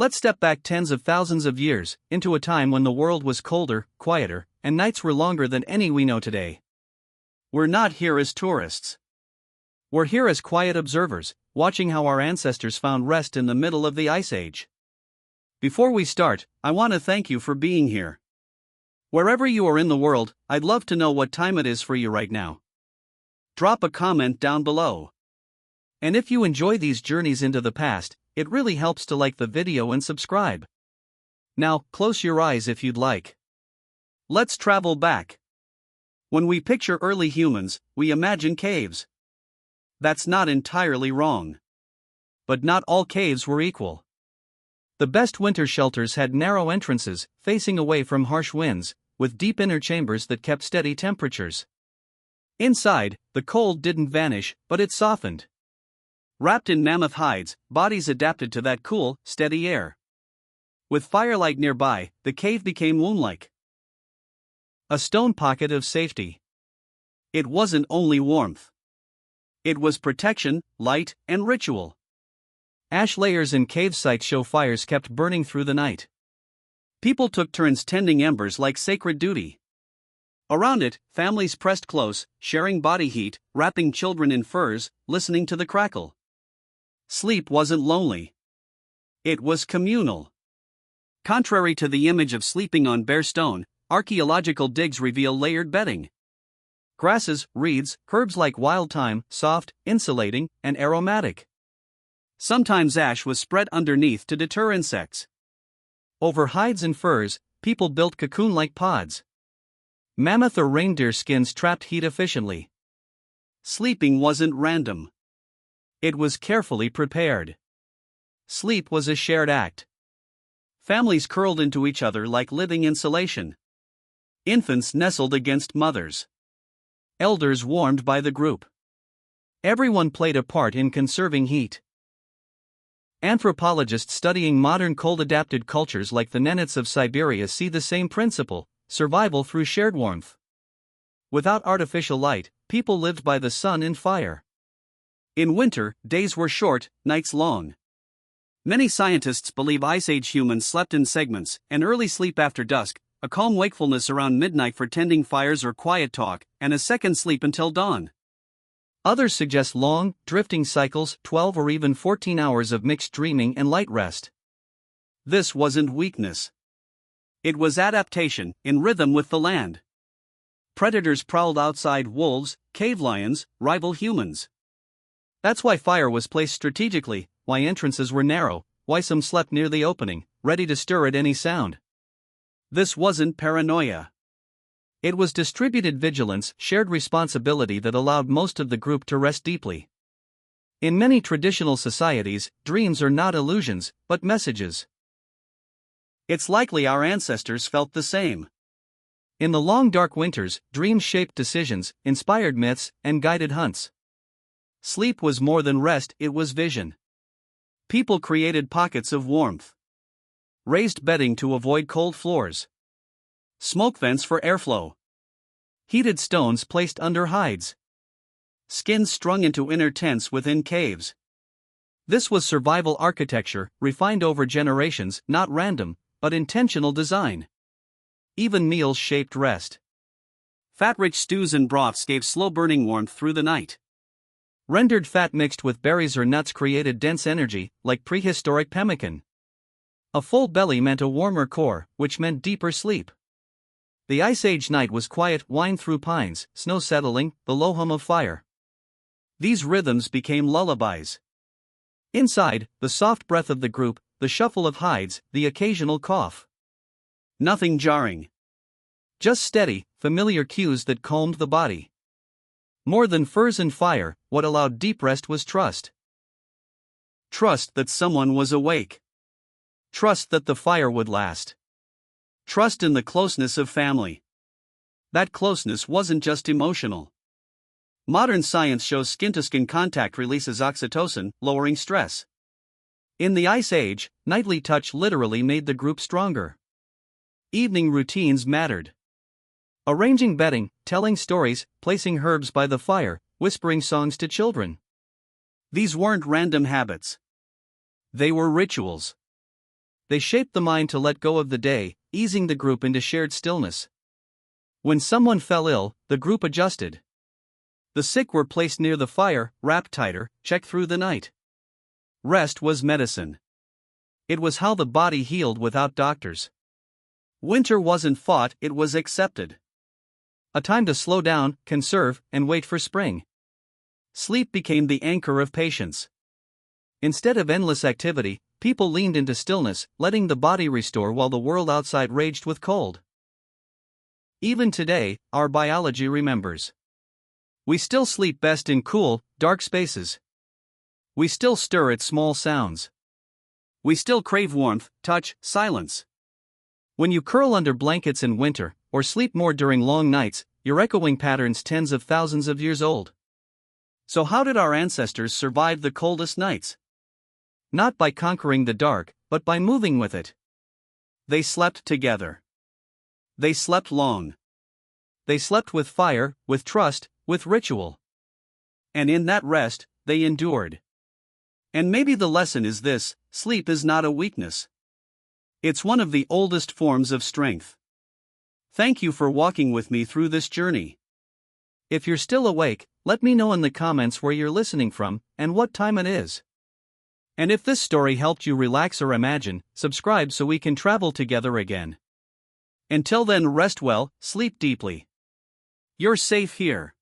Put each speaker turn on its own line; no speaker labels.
Let's step back tens of thousands of years, into a time when the world was colder, quieter, and nights were longer than any we know today. We're not here as tourists. We're here as quiet observers, watching how our ancestors found rest in the middle of the Ice Age. Before we start, I want to thank you for being here. Wherever you are in the world, I'd love to know what time it is for you right now. Drop a comment down below. And if you enjoy these journeys into the past, it really helps to like the video and subscribe. Now, close your eyes if you'd like. Let's travel back. When we picture early humans, we imagine caves. That's not entirely wrong. But not all caves were equal. The best winter shelters had narrow entrances, facing away from harsh winds, with deep inner chambers that kept steady temperatures. Inside, the cold didn't vanish, but it softened. Wrapped in mammoth hides, bodies adapted to that cool, steady air. With firelight nearby, the cave became womb-like. A stone pocket of safety. It wasn't only warmth. It was protection, light, and ritual. Ash layers in cave sites show fires kept burning through the night. People took turns tending embers like sacred duty. Around it, families pressed close, sharing body heat, wrapping children in furs, listening to the crackle. Sleep wasn't lonely. It was communal. Contrary to the image of sleeping on bare stone, archaeological digs reveal layered bedding. Grasses, reeds, herbs like wild thyme, soft, insulating, and aromatic. Sometimes ash was spread underneath to deter insects. Over hides and furs, people built cocoon-like pods. Mammoth or reindeer skins trapped heat efficiently. Sleeping wasn't random. It was carefully prepared. Sleep was a shared act. Families curled into each other like living insulation. Infants nestled against mothers. Elders warmed by the group. Everyone played a part in conserving heat. Anthropologists studying modern cold-adapted cultures like the Nenets of Siberia see the same principle: survival through shared warmth. Without artificial light, people lived by the sun and fire. In winter, days were short, nights long. Many scientists believe Ice Age humans slept in segments: an early sleep after dusk, a calm wakefulness around midnight for tending fires or quiet talk, and a second sleep until dawn. Others suggest long, drifting cycles, 12 or even 14 hours of mixed dreaming and light rest. This wasn't weakness. It was adaptation, in rhythm with the land. Predators prowled outside: wolves, cave lions, rival humans. That's why fire was placed strategically, why entrances were narrow, why some slept near the opening, ready to stir at any sound. This wasn't paranoia. It was distributed vigilance, shared responsibility that allowed most of the group to rest deeply. In many traditional societies, dreams are not illusions, but messages. It's likely our ancestors felt the same. In the long dark winters, dreams shaped decisions, inspired myths, and guided hunts. Sleep was more than rest, it was vision. People created pockets of warmth. Raised bedding to avoid cold floors. Smoke vents for airflow. Heated stones placed under hides. Skins strung into inner tents within caves. This was survival architecture, refined over generations, not random, but intentional design. Even meals shaped rest. Fat-rich stews and broths gave slow-burning warmth through the night. Rendered fat mixed with berries or nuts created dense energy, like prehistoric pemmican. A full belly meant a warmer core, which meant deeper sleep. The Ice Age night was quiet: wine through pines, snow settling, the low hum of fire. These rhythms became lullabies. Inside, the soft breath of the group, the shuffle of hides, the occasional cough. Nothing jarring. Just steady, familiar cues that calmed the body. More than furs and fire, what allowed deep rest was trust. Trust that someone was awake. Trust that the fire would last. Trust in the closeness of family. That closeness wasn't just emotional. Modern science shows skin-to-skin contact releases oxytocin, lowering stress. In the Ice Age, nightly touch literally made the group stronger. Evening routines mattered. Arranging bedding, telling stories, placing herbs by the fire, whispering songs to children. These weren't random habits. They were rituals. They shaped the mind to let go of the day, easing the group into shared stillness. When someone fell ill, the group adjusted. The sick were placed near the fire, wrapped tighter, checked through the night. Rest was medicine. It was how the body healed without doctors. Winter wasn't fought, it was accepted. A time to slow down, conserve, and wait for spring. Sleep became the anchor of patience. Instead of endless activity, people leaned into stillness, letting the body restore while the world outside raged with cold. Even today, our biology remembers. We still sleep best in cool, dark spaces. We still stir at small sounds. We still crave warmth, touch, silence. When you curl under blankets in winter, or sleep more during long nights, you're echoing patterns tens of thousands of years old. So how did our ancestors survive the coldest nights? Not by conquering the dark, but by moving with it. They slept together. They slept long. They slept with fire, with trust, with ritual. And in that rest, they endured. And maybe the lesson is this: sleep is not a weakness. It's one of the oldest forms of strength. Thank you for walking with me through this journey. If you're still awake, let me know in the comments where you're listening from and what time it is. And if this story helped you relax or imagine, subscribe so we can travel together again. Until then, rest well, sleep deeply. You're safe here.